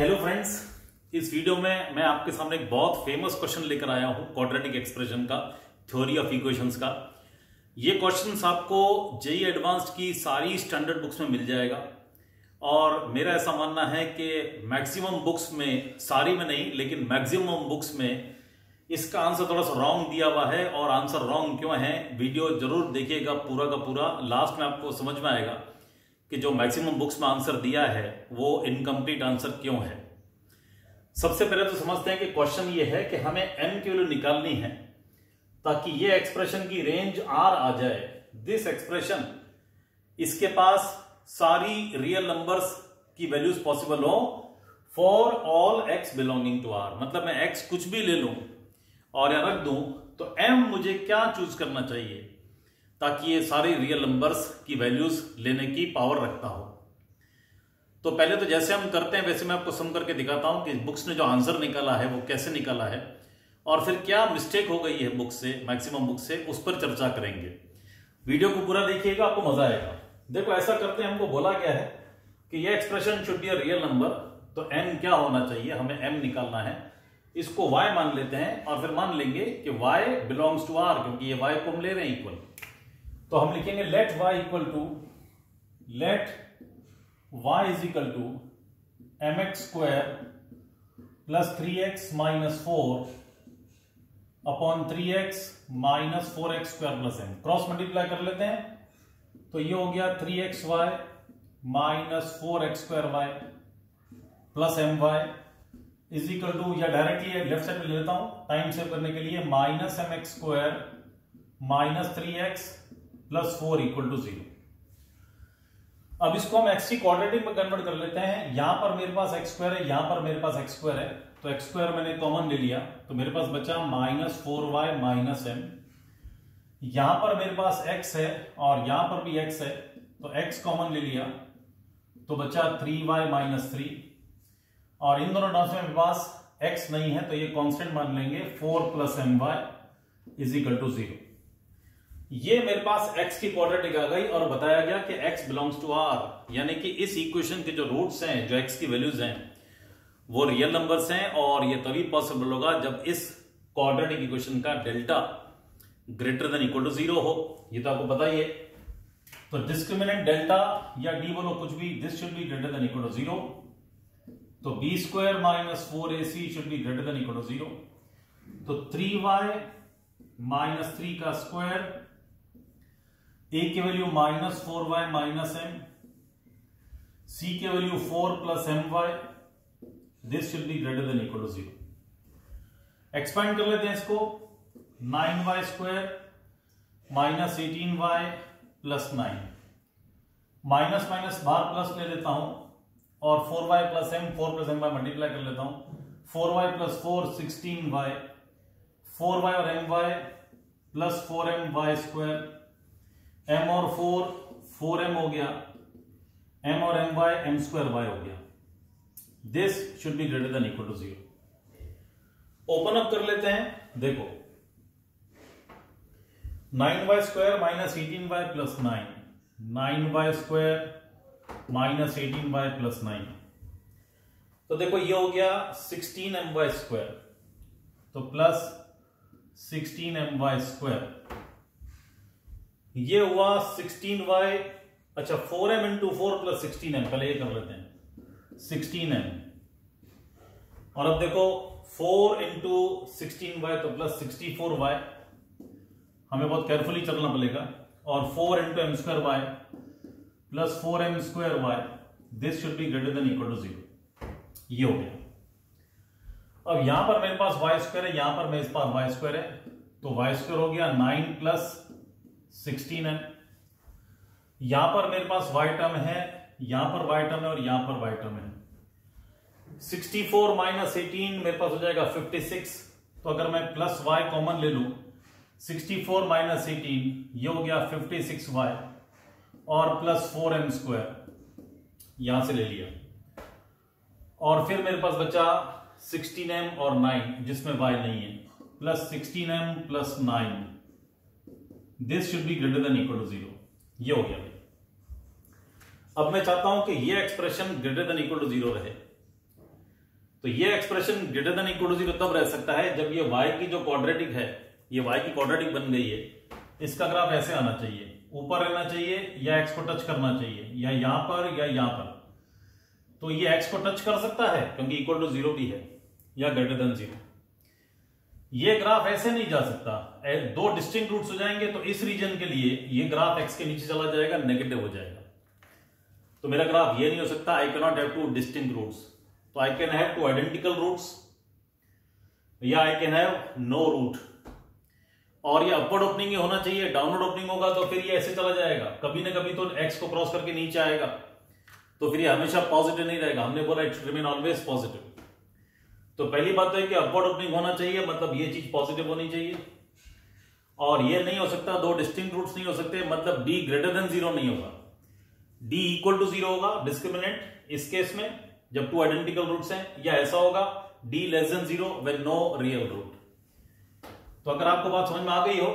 Hello friends, इस video में मैं आपके सामने एक बहुत फेमस क्वेश्चन लेकर आया हूं क्वाड्रेटिक एक्सप्रेशन का, थ्योरी ऑफ इक्वेशंस का। ये क्वेश्चंस आपको जेईई एडवांस्ड की सारी स्टैंडर्ड बुक्स में मिल जाएगा और मेरा ऐसा मानना है कि मैक्सिमम बुक्स में, सारी में नहीं लेकिन मैक्सिमम बुक्स में इसका आंसर थोड़ा सा रॉन्ग दिया हुआ है। और आंसर रॉन्ग क्यों है, वीडियो जरूर देखिएगा पूरा का पूरा, लास्ट में आपको समझ में आएगा कि जो मैक्सिमम बुक्स में आंसर दिया है वो इनकम्प्लीट आंसर क्यों है। सबसे पहले तो समझते हैं कि क्वेश्चन ये है कि हमें n की वैल्यू निकालनी है ताकि ये एक्सप्रेशन की रेंज r आ जाए। दिस एक्सप्रेशन, इसके पास सारी रियल नंबर्स की वैल्यूज पॉसिबल हो for all x belonging to r। मतलब मैं x कुछ भी ले लूं और यहां रख दूं तो m मुझे क्या चूज करना चाहिए ताकि ये सारे रियल नंबर्स की वैल्यूज लेने की पावर रखता हो। तो पहले तो जैसे हम करते हैं वैसे मैं आपको सम करके दिखाता हूं कि बुक्स ने जो आंसर निकाला है वो कैसे निकाला है और फिर क्या मिस्टेक हो गई है बुक से, मैक्सिमम बुक से, उस पर चर्चा करेंगे। वीडियो को पूरा देखिएगा, आपको मजा आएगा। देखो ऐसा करते हैं, हमको बोला गया है कि ये expression should be a real number, तो n क्या होना चाहिए, हमें m निकालना है। इसको y मान लेते हैं और फिर मान लेंगे कि y बिलोंग्स टू r, क्योंकि ये y को हम ले रहे हैं इक्वल। तो हम लिखेंगे let y equal to mx square plus 3x minus 4 upon 3x minus 4x square plus m। Cross multiply कर लेते हैं तो ये हो गया 3xy minus 4x square y plus my is equal to, या डायरेक्टली लेफ्ट साइड में ले लेता हूं टाइम सेव करने के लिए, minus mx square minus 3x plus 4 equal to 0। अब इसको हम x की क्वाड्रेटिक में कन्वर्ट कर लेते हैं। यहां पर मेरे पास x स्क्वायर है, यहां पर मेरे पास x स्क्वायर है, तो x स्क्वायर मैंने कॉमन ले लिया तो मेरे पास बचा माइनस 4y माइनस m। यहां पर मेरे पास x है और यहां पर भी x है, तो x कॉमन ले लिया तो बचा 3y माइनस 3। और इन दोनों टर्म्स में मेरे पास x नहीं है तो ये कांस्टेंट मान लेंगे, 4 plus my is equal to 0। ये मेरे पास x की क्वाड्रेटिक आ गई और बताया गया कि x बिलोंग्स टू r, यानी कि इस इक्वेशन के जो रूट्स हैं, जो x की वैल्यूज हैं वो रियल नंबर्स हैं। और ये तभी पॉसिबल होगा जब इस क्वाड्रेटिक इक्वेशन का delta greater than equal to 0 हो। ये तो आपको पता ही है। तो डिस्क्रिमिनेंट डेल्टा या d बोलो कुछ भी, this should be greater than equal to 0। तो b square minus 4ac should be greater than equal to 0। तो 3y माइनस 3 का स्क्वायर, a की value minus 4y minus m, c की value 4 plus my, this should be greater than equal to 0। Expand कर लेते हैं इसको, 9y square minus 18y plus 9, minus minus बाहर plus ले लेता हूं और 4y plus m, 4 plus my multiply कर लेता हूं, 4y प्लस 4 16y, 4y और my plus 4my square, m और 4m हो गया, m और my m स्क्वायर y हो गया। This should be greater than equal to 0। Open up कर लेते हैं, देखो 9y square minus 18y plus 9, 9y square minus 18y plus 9। तो देखो ये हो गया 16my स्क्वायर, तो प्लस 16my स्क्वायर, ये हुआ 16y, अच्छा 4m इंटू 4 प्लस 16m, पहले ये कर लेते हैं 16m। और अब देखो 4 इंटू 16y तो प्लस 64y, हमें बहुत केयरफुली चलना पड़ेगा, और 4 into m square y plus 4m square y, this should be greater than equal to 0। ये हो गया। अब यहां पर मेरे पास y स्क्वायर है, यहां पर मेरे पास y स्क्वायर है, तो y स्क्वायर हो गया 9 प्लस 16m। यहां पर मेरे पास y टर्म है, यहां पर y टर्म है और यहां पर y टर्म है। 64 माइनस 18 मेरे पास हो जाएगा 56। तो अगर मैं प्लस y कॉमन ले लूं, 64 माइनस 18 ये हो गया 56y और प्लस 4m स्क्वायर यहां से ले लिया। और फिर मेरे पास बचा 16m और 9 जिसमें y नहीं है, plus 16m plus 9, this should be greater than equal to 0। ये हो गया। अब मैं चाहता हूं कि ये expression greater than equal to 0 रहे। तो ये expression greater than equal to 0 तब रह सकता है जब ये y की जो क्वाड्रेटिक है, ये y की क्वाड्रेटिक बन गई है, इसका ग्राफ ऐसे आना चाहिए, ऊपर रहना चाहिए या x को टच करना चाहिए, या यहां पर या यहां पर। तो ये x को टच कर सकता है क्योंकि इक्वल टू 0 भी है, या ग्रेटर देन 0। ये ग्राफ ऐसे नहीं जा सकता, दो डिस्टिंक्ट रूट्स हो जाएंगे तो इस रीजन के लिए ये ग्राफ x के नीचे चला जाएगा, नेगेटिव हो जाएगा। तो मेरा ग्राफ ये नहीं हो सकता, I can not have two distinct roots. तो I can have two identical roots, या I can have no root. और ये अपवर्ड ओपनिंग ही होना चाहिए, डाउनवर्ड ओपनिंग होगा तो फिर ये ऐसे चला जाएगा, कभी ना कभी तो x को क्रॉस करके नीचे आएगा, तो फिर ये हमेशा पॉजिटिव नहीं रहेगा। हमने बोला it should remain always positive. तो पहली बात तो है कि अपवर्ड ओपनिंग होना चाहिए, मतलब ये चीज पॉजिटिव होनी चाहिए। और ये नहीं हो सकता, दो डिस्टिंक्ट रूट्स नहीं हो सकते, मतलब d ग्रेटर देन 0 नहीं होगा, d इक्वल टू 0 होगा डिस्क्रिमिनेंट इस केस में जब टू आइडेंटिकल रूट्स हैं, या ऐसा होगा d less than 0 when no real root. तो अगर आपको बात समझ में आ गई हो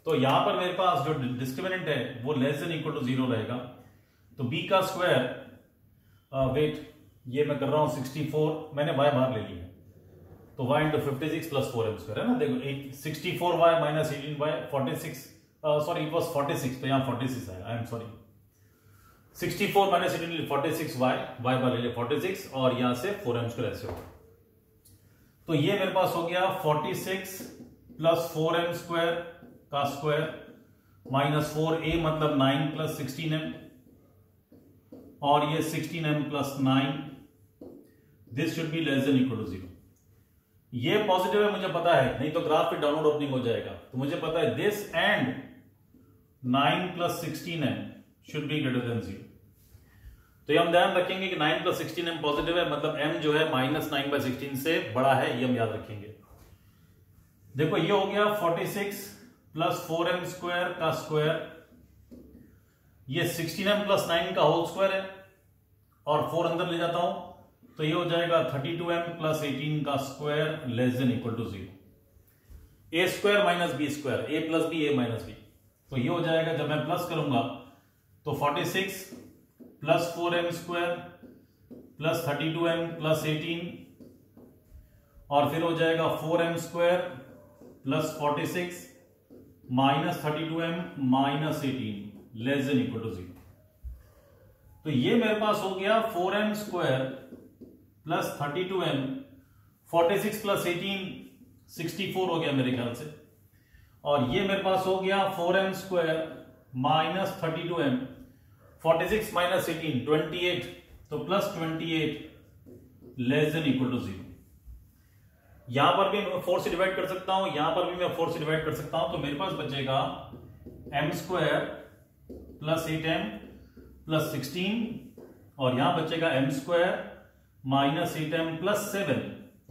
तो यहां पर मेरे पास जो डिस्क्रिमिनेंट है वो लेस देन इक्वल टू 0 रहेगा। तो b का स्क्वायर, वेट ये मैं कर रहा हूं 64, मैंने y बाहर ले लिया, तो y into 56 plus 4m square है ना। देखो 64y minus 18y 46, sorry it was 46, तो यहां 46 आएगा, I am sorry. 64 minus 18 46y, y बाहर ले लिया 46, और यहां से 4m स्क्वायर ऐसे होगा। तो ये मेरे पास हो गया 46 प्लस 4m स्क्वायर का स्क्वायर माइनस 4a मतलब 9 प्लस 16m, और ये 16m plus 9, this should be less than equal to 0। ये पॉजिटिव है मुझे पता है, नहीं तो ग्राफ पे डाउनवर्ड ओपनिंग हो जाएगा। तो मुझे पता है this and 9 plus 16m should be greater then 0। तो ये हम ध्यान रखेंगे कि 9 प्लस 16m पॉजिटिव है, मतलब m जो है माइनस 9/16 से बड़ा है, ये हम याद रखेंगे। देखो ये हो गया 46 प्लस 4m स्क्वायर का स्क्वायर, ये 16m प्लस 9 का होल स्क्वायर है, और 4 अंदर ले जाता हूं तो ये हो जाएगा 32m प्लस 18 का square less than equal to 0। a square minus B square, a plus B a minus B, तो ये हो जाएगा जब मैं प्लस करूंगा तो 46 plus 4m square plus 32m plus 18, और फिर हो जाएगा 4m square plus 46 minus 32m minus 18 less than equal to 0। तो ये मेरे पास हो गया 4m square plus 32m, 46 plus 18 64 हो गया मेरे ख्याल से, और ये मेरे पास हो गया 4m square minus 32m, 46 minus 18 28, तो plus 28 less than equal to 0। यहां पर भी मैं 4 से डिवाइड कर सकता हूं, यहां पर भी मैं 4 से डिवाइड कर सकता हूं, तो मेरे पास बचेगा m square plus 8m plus 16, और यहां बचेगा m square minus 8m plus 7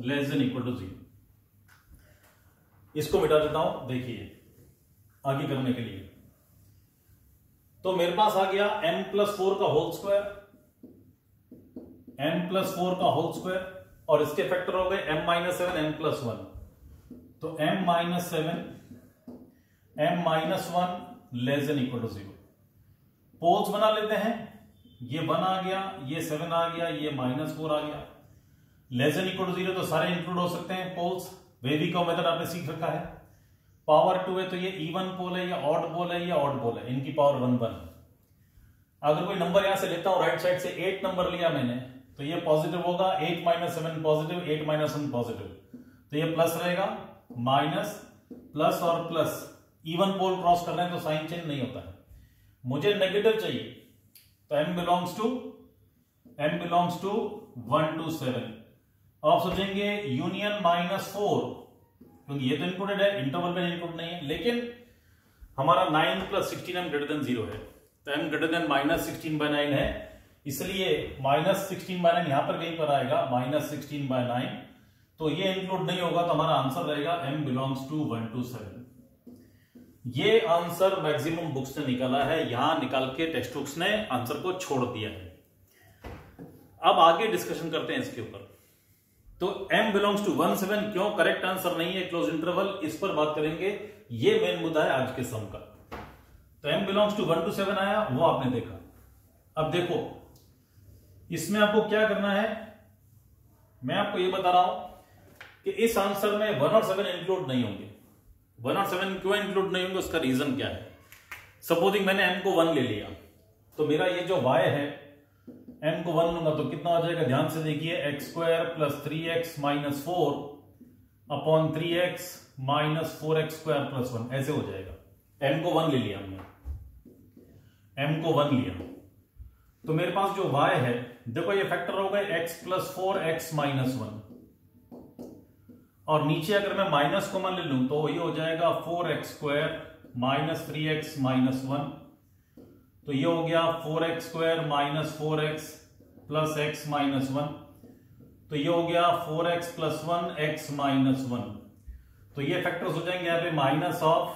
less than equal to 0। इसको मिटा देता हूं, देखिए आगे करने के लिए। तो मेरे पास आ गया m प्लस 4 का होल स्क्वायर, m प्लस 4 का होल स्क्वायर, और इसके फैक्टर हो गए m माइनस 7 m प्लस 1, तो m minus 7 m minus 1 less than equal to 0। Poles बना लेते हैं, ये 1 आ गया, ये 7 आ गया, ये माइनस 4 आ गया, लेस देन इक्वल टू 0, तो सारे इंक्लूड हो सकते हैं पोल्स। वेवी का मेथड आपने सीख रखा है। पावर 2 है तो ये इवन पोल है या ऑड पोल है या ऑड पोल है, इनकी पावर 1 1। अगर कोई नंबर यहां से लेता हूं राइट साइड से, 8 नंबर लिया मैंने, तो ये पॉजिटिव होगा, 8 माइनस 7 पॉजिटिव, 8 माइनस 1 पॉजिटिव, तो ये प्लस रहेगा, माइनस प्लस और प्लस, इवन पोल क्रॉस कर रहे हैं तो साइन चेंज नहीं होता है। मुझे नेगेटिव चाहिए, तो m बिलोंग्स टू 1 to 7। आप सोचेंगे यूनियन माइनस 4, क्योंकि ये तो इंक्लूडेड है, इंटरवल में इंक्लूड नहीं है, लेकिन हमारा 9 प्लस 16m ग्रेटर देन 0 है, तो m ग्रेटर देन माइनस 16/9 है, इसलिए माइनस 16/9 यहां पर कहीं पर आएगा, माइनस 16/9, तो ये इंक्लूड नहीं होगा, तो हमारा आंसर रहेगा m बिलोंग्स टू 1 to 7। ये आंसर मैक्सिमम बुक्स ने निकाला है, यहां निकाल के टेक्स्ट बुक्स ने आंसर को छोड़ दिया है। अब आगे डिस्कशन करते हैं इसके ऊपर। तो m बिलोंग्स टू 1 7 क्यों करेक्ट आंसर नहीं है क्लोज इंटरवल, इस पर बात करेंगे, ये मेन मुद्दा है आज के सम का। तो m बिलोंग्स टू 1 to 7 आया, वो आपने देखा। अब देखो इसमें आपको क्या करना है, मैं आपको ये बता रहा हूं कि इस आंसर में 1 और 7 इंक्लूड नहीं होंगे। 1 और 7 क्यों इंक्लूड नहीं होंगे, उसका रीजन क्या है। सपोजिंग मैंने m को 1 ले लिया, तो मेरा ये जो y है m को 1 लूंगा तो कितना हो जाएगा, ध्यान से देखिए, x² + 3x - 4 upon 3x - 4x² + 1 ऐसे हो जाएगा। m को 1 ले लिया हमने, m को 1 लिया, तो मेरे पास जो y है, देखो ये फैक्टर हो गए x + 4x - 1, और नीचे अगर मैं माइनस कॉमन ले लूं तो ये हो जाएगा 4x² - 3x - 1, तो ये हो गया 4x² - 4x + x - 1, तो ये हो गया 4x + 1 x - 1, तो ये फैक्टर्स हो जाएंगे यहां पे माइनस ऑफ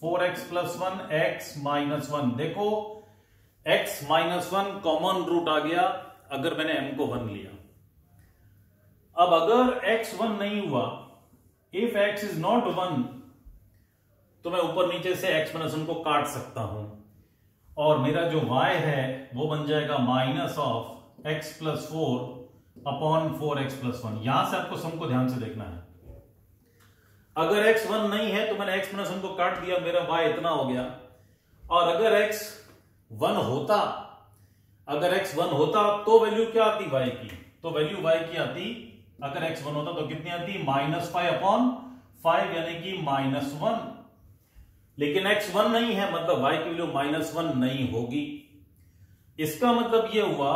4x + 1 x - 1। देखो x - 1 कॉमन रूट आ गया अगर मैंने m को 1 लिया। अब अगर x 1 नहीं हुआ, इफ x इज नॉट 1, तो मैं ऊपर नीचे से x - 1 को काट सकता हूं, और मेरा जो y है वो बन जाएगा minus of x + 4 upon 4x + 1। यहां से आपको सम को ध्यान से देखना है। अगर x 1 नहीं है तो मैंने x - 1 को काट दिया, मेरा y इतना हो गया, और अगर x 1 होता, अगर x 1 होता तो वैल्यू क्या आती y की, तो वैल्यू y की आती, अगर x 1 होता तो कितनी आती, -5 अपॉन 5 यानी कि -1। लेकिन x 1 नहीं है, मतलब y की वैल्यू -1 नहीं होगी। इसका मतलब ये हुआ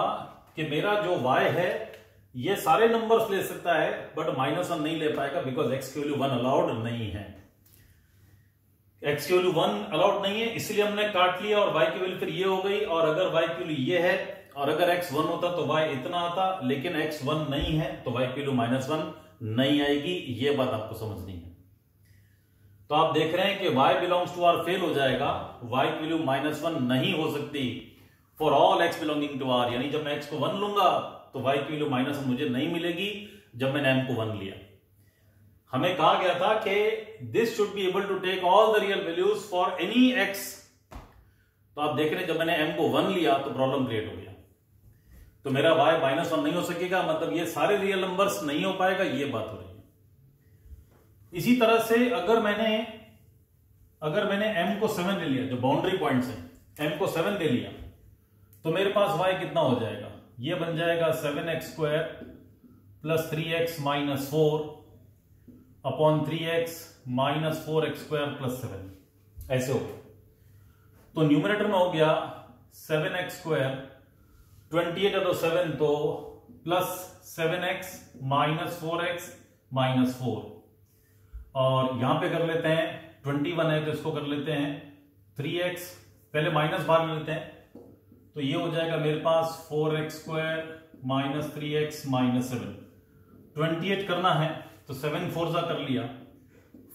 कि मेरा जो y है ये सारे नंबर्स ले सकता है, बट -1 नहीं ले पाएगा, बिकॉज x की वैल्यू 1 अलाउड नहीं है। x की वैल्यू 1 अलाउड नहीं है, इसलिए हमने काट लिया, और y की वैल्यू फिर ये हो गई। और अगर y की वैल्यू ये है, और अगर x 1 होता तो y इतना आता, लेकिन x 1 नहीं है तो y की वैल्यू -1 नहीं आएगी। ये बात आपको समझनी है। तो आप देख रहे हैं कि y belongs to R fail हो जाएगा, y की वैल्यू -1 नहीं हो सकती for all x belonging to R। यानी जब मैं x को 1 लूंगा तो y की वैल्यू -1 मुझे नहीं मिलेगी जब मैंने m को 1 लिया। हमें कहा गया था कि this should be able to take all the real values for any x। तो आप देख रहे हैं जब मैंने m को 1 लिया तो प्रॉब्लम क्रिएट हो गया, तो मेरा y -1 नहीं हो सकेगा, मतलब ये सारे रियल नंबर्स नहीं हो पाएगा, ये बात हो रही है। इसी तरह से अगर मैंने m को 7 ले लिया, जो बाउंड्री पॉइंट्स है, m को 7 ले लिया, तो मेरे पास y कितना हो जाएगा, ये बन जाएगा 7x² + 3x - 4 upon 3x - 4x² + 7 ऐसे हो गया। तो न्यूमरेटर में हो गया 7x², 28 है तो 7, तो प्लस 7x - 4x - 4, और यहां पे कर लेते हैं 21 है तो इसको कर लेते हैं 3x, पहले माइनस बाहर लेते हैं, तो ये हो जाएगा मेरे पास 4x² - 3x - 7। 28 करना है तो 7 4 कर लिया,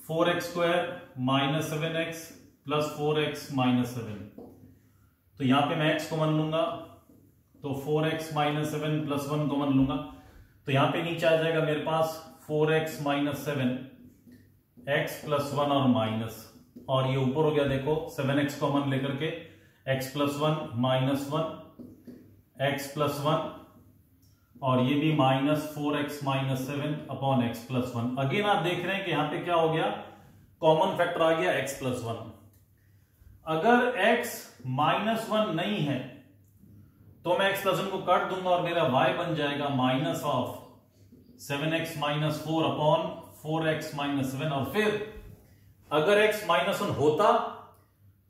4x² - 7x + 4x - 7, तो यहां पे मैं x कॉमन लूंगा, तो 4x - 7 + 1 कॉमन लूंगा, तो यहां पे नीचे आ जाएगा मेरे पास 4x - 7 x + 1 और माइनस, और ये ऊपर हो गया, देखो 7x कॉमन लेकर के x + 1 -1 x + 1, और ये भी -4x - 7 अपॉन x + 1। अगेन आप देख रहे हैं कि यहां पे क्या हो गया, कॉमन फैक्टर आ गया x + 1। अगर x -1 नहीं है तो मैं x + 1 को काट दूंगा, और मेरा y बन जाएगा minus of 7x - 4 upon 4x - 7। और फिर अगर x -1 होता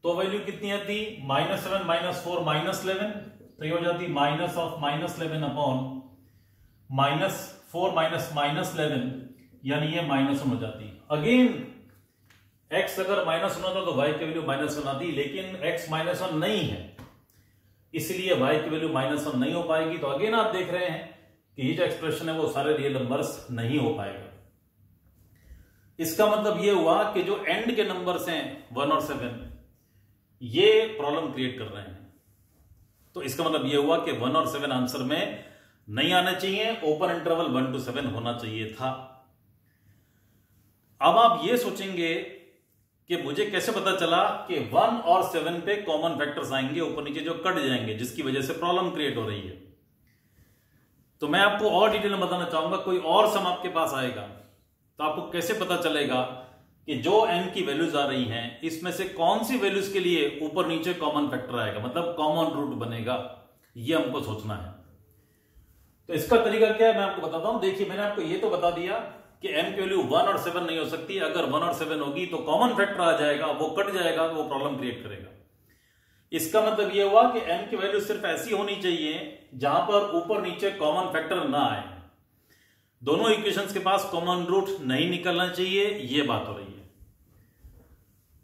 तो वैल्यू कितनी आती, -7 - 4 -11, तो ये हो जाती माइनस ऑफ -11 अपॉन -4 -11, यानी ये -1 हो जाती। अगेन x अगर -1 होता तो y की वैल्यू -1 आती, लेकिन x -1 नहीं है, इसलिए y की वैल्यू -1 नहीं हो पाएगी। तो अगेन आप देख रहे हैं कि ये जो एक्सप्रेशन है वो सारे रियल नंबर्स नहीं हो पाएगा। इसका मतलब ये हुआ कि जो एंड के नंबर्स हैं 1 और 7, ये प्रॉब्लम क्रिएट कर रहे हैं। तो इसका मतलब ये हुआ कि 1 और 7 आंसर में नहीं आना चाहिए, ओपन इंटरवल 1 to 7 होना चाहिए था। अब आप ये सोचेंगे कि मुझे कैसे पता चला कि 1 और 7 पे कॉमन फैक्टर्स आएंगे ऊपर नीचे जो कट जाएंगे, जिसकी वजह से प्रॉब्लम क्रिएट हो रही है। तो मैं आपको और डिटेल में बताना चाहूंगा, कोई और सम आपके पास आएगा तो आपको कैसे पता चलेगा कि जो m की वैल्यूज आ रही हैं इसमें से कौन सी वैल्यूज के लिए ऊपर नीचे कॉमन फैक्टर आएगा, मतलब कॉमन रूट बनेगा, ये हमको सोचना है। तो इसका तरीका क्या है मैं आपको बताता हूं। देखिए मैंने आपको ये तो बता दिया कि m की वैल्यू 1 और 7 नहीं हो सकती, अगर 1 और 7 होगी तो कॉमन फैक्टर आ जाएगा, वो कट जाएगा तो वो प्रॉब्लम क्रिएट करेगा। इसका मतलब ये हुआ कि m की वैल्यू सिर्फ ऐसी होनी चाहिए जहां पर ऊपर नीचे कॉमन फैक्टर ना आए, दोनों इक्वेशंस के पास कॉमन रूट नहीं निकलना चाहिए, ये बात हो रही है।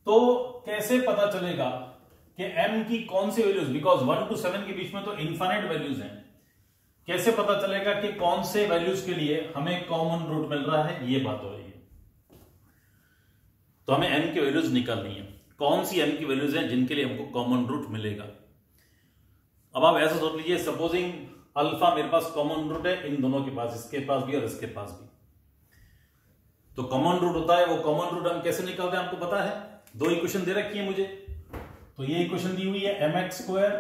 तो कैसे पता चलेगा कि m की कौन सी वैल्यूज, बिकॉज 1 to 7 के बीच में तो इनफाइनाइट वैल्यूज हैं, कैसे पता चलेगा कि कौन से वैल्यूज के लिए हमें कॉमन रूट मिल रहा है, ये बात हो रही है। तो हमें m की वैल्यूज निकालनी है, कौन सी m की वैल्यूज हैं जिनके लिए हमको कॉमन रूट मिलेगा। अब आप ऐसा सोच लीजिए, सपोजिंग अल्फा मेरे पास कॉमन रूट है इन दोनों के पास, इसके पास भी और इसके पास भी, तो कॉमन रूट होता है, वो कॉमन रूट हम कैसे निकालते हैं आपको पता है। दो इक्वेशन दे रखी है मुझे, तो ये इक्वेशन दी हुई है mx square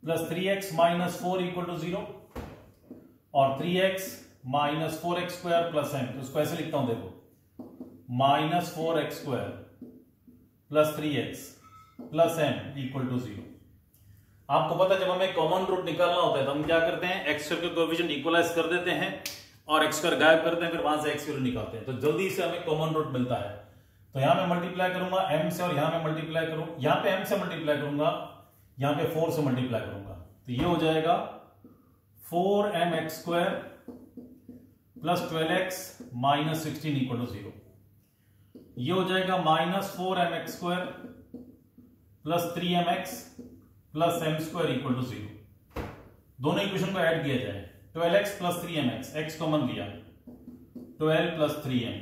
plus 3x minus 4 equal to 0 और 3x minus 4x square plus m, तो इसको ऐसे लिखता हूं देखो, minus 4x square plus 3x plus m equal to 0। आपको पता है जब हमें कॉमन रूट निकालना होता है तो हम क्या करते हैं, एक्स स्क्वायर के कोएफिशिएंट इक्वलाइज कर देते हैं और एक्स स्क्वायर गायब करते हैं, फिर वहां से एक्स वैल्यू निकालते हैं, तो जल्दी से हमें कॉमन रूट मिलता है। तो यहां मैं मल्टीप्लाई करूंगा m से और यहां मैं मल्टीप्लाई करूं, यहां पे m से मल्टीप्लाई करूंगा, यहां पे 4 से मल्टीप्लाई करूंगा, तो ये हो जाएगा 4mx square plus 12x minus 16 equal to 0। ये हो जाएगा minus 4mx square plus 3mx plus m square equal to 0। दोनों इक्वेशन को ऐड किया जाए, 12x plus 3mx, x common लिया, 12 plus 3m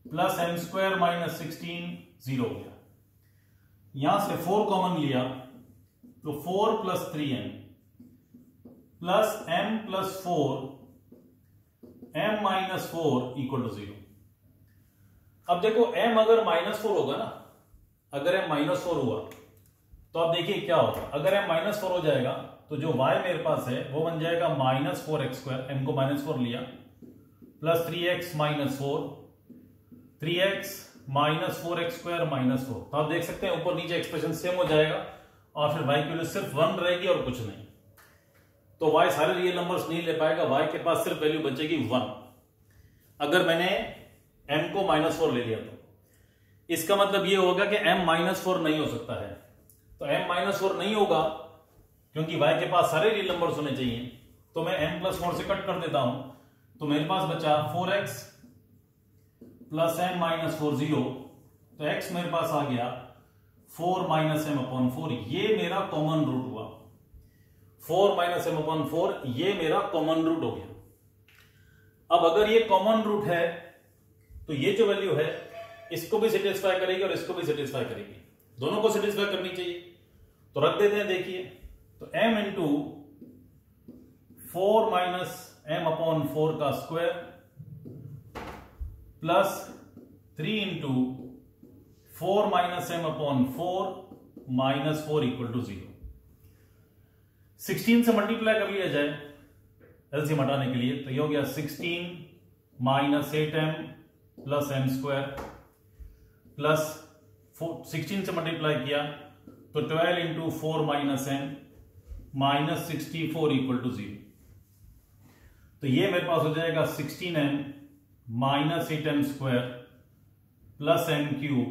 plus m square minus 16 0 हो गया। यहां से 4 कॉमन लिया तो 4 plus 3m plus m plus 4 m minus 4 equal to 0। अब देखो m अगर माइनस 4 होगा ना, अगर m माइनस 4 हुआ तो आप देखिए क्या होगा, अगर m माइनस 4 हो जाएगा तो जो y मेरे पास है वो बन जाएगा माइनस 4x स्क्वायर, m को माइनस 4 लिया, plus 3x minus 4, 3x minus 4x square minus 4। तो आप देख सकते हैं ऊपर नीचे एक्सप्रेशन सेम हो जाएगा और फिर y की वैल्यू सिर्फ 1 रहेगी और कुछ नहीं। तो y सारे रियल नंबर्स नहीं ले पाएगा, y के पास सिर्फ वैल्यू बचेगी 1। अगर मैंने m को माइनस 4 ले लिया तो इसका मतलब ये होगा कि m माइनस 4 नहीं हो सकता है, तो m माइनस 4 नहीं होगा क्योंकि y के पास सारे रियल नंबर्स होने चाहिए, तो मैं m प्लस 4 से कट कर देता हूं, तो मेरे पास बचा 4x प्लस m माइनस 4 0, तो x मेरे पास आ गया 4 माइनस m अपॉन 4, ये मेरा कॉमन रूट हुआ। 4 माइनस m अपॉन 4 ये मेरा कॉमन रूट हो गया। अब अगर ये कॉमन रूट है तो ये जो वैल्यू है इसको भी सेटिस्फाई करेगी और इसको भी सेटिस्फाई करेगी, दोनों को सेटिस्फाई करनी चाहिए, तो रख देते हैं। देखिए तो m into 4 minus m upon 4 का square plus 3 into 4 minus m upon 4 minus 4 equal to 0। 16 से मल्टीप्लाई कर लिया जाए एलसीएम हटाने के लिए, तो ये हो गया 16 minus 8m plus m square plus 16 से मल्टीप्लाई किया तो 12 into 4 minus m minus 64 equal to 0। तो ये मेरे पास हो जाएगा 16m minus 8m square plus m cube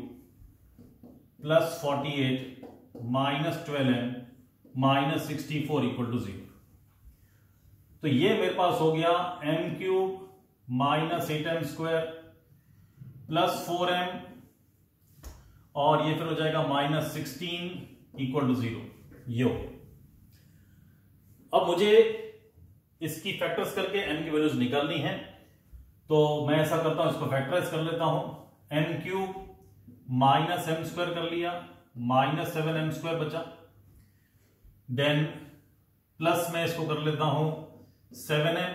plus 48 minus 12m minus 64 equal to 0। तो ये मेरे पास हो गया m cube minus 8m square plus 4m और ये फिर हो जाएगा माइनस 16 इक्वल टू 0। ये हो गया। अब मुझे इसकी फैक्टर्स करके m की वैल्यूज निकालनी है, तो मैं ऐसा करता हूं, इसको फैक्टराइज कर लेता हूं। m cube minus m square कर लिया, माइनस 7m स्क्वायर बचा, देन प्लस मैं इसको कर लेता हूं 7m,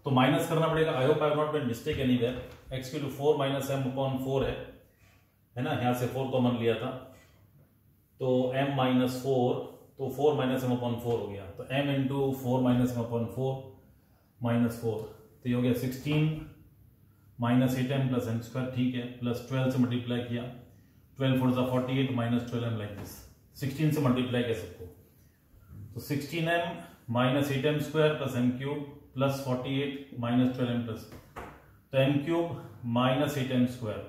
तो माइनस करना पड़ेगा। I hope I have not made mistake anywhere. x की 4 माइनस m अपॉन 4 है ना, यहां से 4 कॉमन लिया था, तो m माइनस 4, तो 4 माइनस एम अपॉन 4 हो गया, तो m into 4 minus M upon 4 minus 4, तो ये हो गया 16 minus 8m plus M square, ठीक है, प्लस 12 से मल्टीप्लाई किया, 12 4 48 माइनस 12m लाइक दिस, 16 से मल्टीप्लाई किया सबको, तो 16m minus 8m square plus m cube plus 48 minus 12m plus, तो m cube minus 8m square,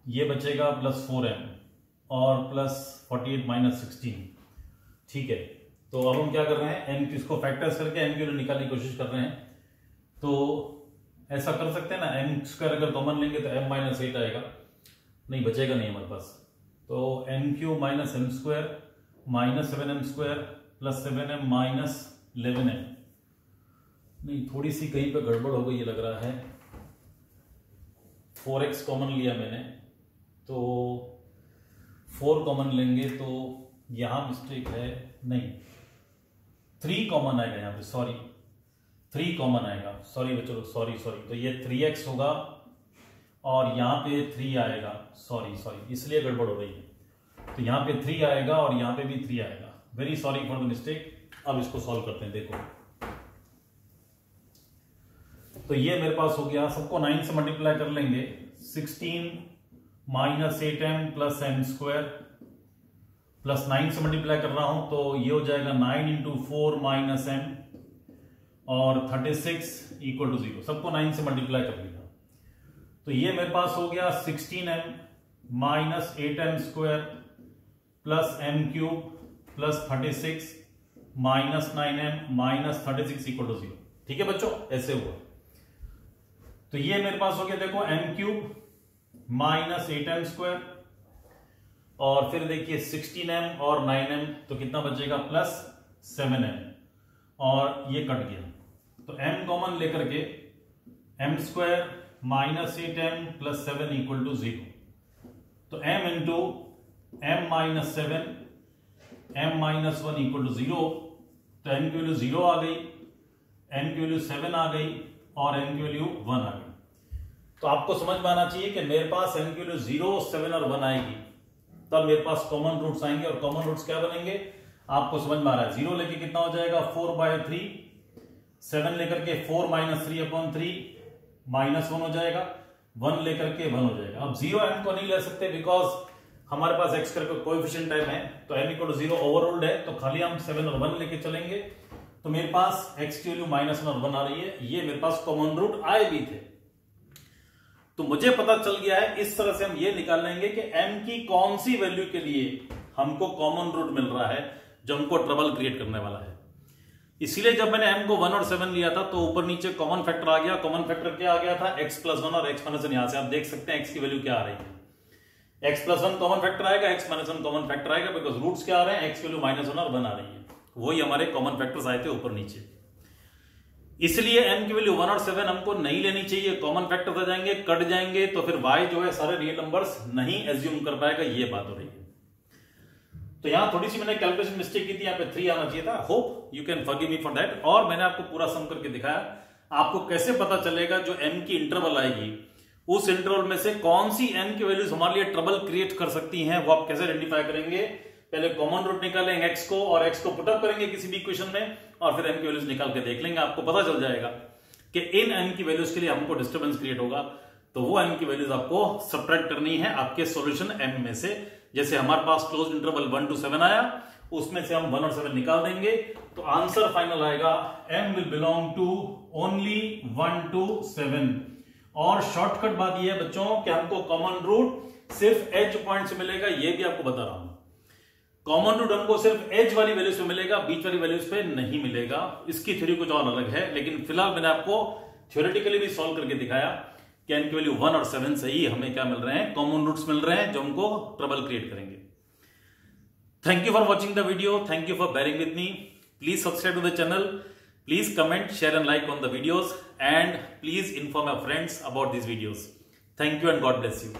ये बचेगा प्लस 4m और प्लस 48 माइनस 16, ठीक है। तो अब हम क्या कर रहे हैं, m इसको फैक्टर्स करके m क्यूब निकालने की कोशिश कर रहे हैं। तो ऐसा कर सकते हैं ना, m स्क्वायर अगर कॉमन लेंगे तो m माइनस 8 आएगा, नहीं बचेगा नहीं हमारे पास, तो m cube minus m square minus 7m square plus 7m minus 11m, नहीं थोड़ी सी कहीं पे गड़बड़ हो गई ये लग रहा है, 4x कॉमन लिया मैंने, तो 4 कॉमन लेंगे तो यहां मिस्टेक है, नहीं 3 कॉमन आएगा यहां पे, सॉरी 3 कॉमन आएगा, सॉरी बच्चों, सॉरी, तो ये 3x होगा और यहां पे 3 आएगा, सॉरी इसलिए गड़बड़ हो रही है, तो यहां पे 3 आएगा और यहां पे भी 3 आएगा, very sorry for the mistake. अब इसको सॉल्व करते हैं, देखो तो ये मेरे पास हो गया, सबको 9 से मल्टीप्लाई कर लेंगे, 16 minus 8m plus m square plus 9 से मल्टीप्लाई कर रहा हूं तो ये हो जाएगा 9 इंटू 4 माइनस m और 36 इक्वल टू 0, सबको 9 से मल्टीप्लाई कर लिया, तो ये मेरे पास हो गया 16m minus 8m square plus m cube plus 36 minus 9m minus 36 equal to 0, ठीक है बच्चों, ऐसे हुआ। तो ये मेरे पास हो गया, देखो m cube minus 8m square और फिर देखिए 16m और 9m, तो कितना बचेगा प्लस 7m और ये कट गया, तो m कॉमन लेकर के m square minus 8m plus 7 equal to 0, तो m into m minus 7 m minus 1 equal to 0, तो m की वैल्यू 0 आ गई, m की वैल्यू 7 आ गई और m की वैल्यू 1 आ गई। तो आपको समझ में आना चाहिए कि मेरे पास m की वैल्यू 0, 7 और 1 आएगी, तब मेरे पास कॉमन रूट्स आएंगे, और कॉमन रूट्स क्या बनेंगे आपको समझ में आ रहा है, 0 लेके कितना हो जाएगा 4/3, 7 लेकर के 4 माइनस 3 अपॉन 3 माइनस 1 हो जाएगा, 1 लेकर के 1 हो जाएगा। अब 0 m को नहीं ले सकते बिकॉज हमारे पास x करके कोएफिशिएंट टाइम है, तो m इक्वल टू 0 ओवररूल्ड है, तो खाली हम 7 और 1 लेके चलेंगे, तो मेरे पास x की वैल्यू -1 और 1 आ रही है, ये मेरे पास कॉमन रूट आए भी थे। तो मुझे पता चल गया है, इस तरह से हम ये निकाल लेंगे कि m की कौन सी वैल्यू के लिए हमको कॉमन रूट मिल रहा है जो हमको ट्रबल क्रिएट करने वाला है। इसीलिए जब मैंने m को 1 और 7 लिया था तो ऊपर नीचे कॉमन फैक्टर आ गया, कॉमन फैक्टर क्या आ गया था x प्लस 1 और x माइनस 1, यहां से आप देख सकते हैं x की वैल्यू क्या आ रही है, x प्लस 1 कॉमन फैक्टर आएगा, x माइनस 1 कॉमन फैक्टर आएगा, बिकॉज रूट्स क्या आ रहे हैं, x की वैल्यू -1 और 1 आ रही है, वही हमारे कॉमन फैक्टर्स आए थे ऊपर नीचे। इसलिए m की वैल्यू 1 और 7 हमको नहीं लेनी चाहिए, कॉमन फैक्टर्स आ जाएंगे, कट जाएंगे, तो फिर y जो है सारे रियल नंबर्स नहीं एज्यूम कर पाएगा, ये बात हो रही है। तो यहां थोड़ी सी मैंने कैलकुलेशन मिस्टेक की थी, यहां पे 3 आना चाहिए था, hope you can forgive me for that. और मैंने आपको पूरा सम करके दिखाया, आपको कैसे पता चलेगा जो m की इंटरवल आएगी उस इंटरवल में से कौन सी m की वैल्यूज हमारे लिए ट्रबल क्रिएट कर सकती हैं, वो आप कैसे आइडेंटिफाई करेंगे। पहले कॉमन रूट निकालेंगे x को और x को पुटअप करेंगे किसी भी इक्वेशन में, और फिर m की वैल्यूज निकाल के देख लेंगे, आपको पता चल जाएगा कि इन m की वैल्यूज के लिए हमको डिस्टर्बेंस क्रिएट होगा, तो वो m की वैल्यूज आपको सब्ट्रैक्ट करनी है आपके सॉल्यूशन m में से। जैसे हमारे पास क्लोज्ड इंटरवल 1 to 7 आया, उसमें से हम 1 और 7 निकाल देंगे, तो आंसर फाइनल आएगा m will belong to only 1 to 7। और शॉर्टकट बात यह है बच्चों कि हमको कॉमन रूट सिर्फ एज पॉइंट से मिलेगा, ये भी आपको बता रहा हूं। कॉमन रूट हमको सिर्फ एज वाली वैल्यूज पे मिलेगा, बीच वाली वैल्यूज पे नहीं मिलेगा। इसकी थ्योरी कुछ और अलग है, लेकिन फिलहाल मैंने आपको थ्योरेटिकली भी सॉल्व करके दिखाया कि n की वैल्यू 1 और 7 से ही हमें क्या मिल रहे हैं, कॉमन रूट्स मिल रहे हैं जो हमको ट्रबल क्रिएट करेंगे। Thank you for watching the video, thank you for bearing with me. Please subscribe to the channel, please comment, share and like on the videos, and please inform your friends about these videos. Thank you and God bless you.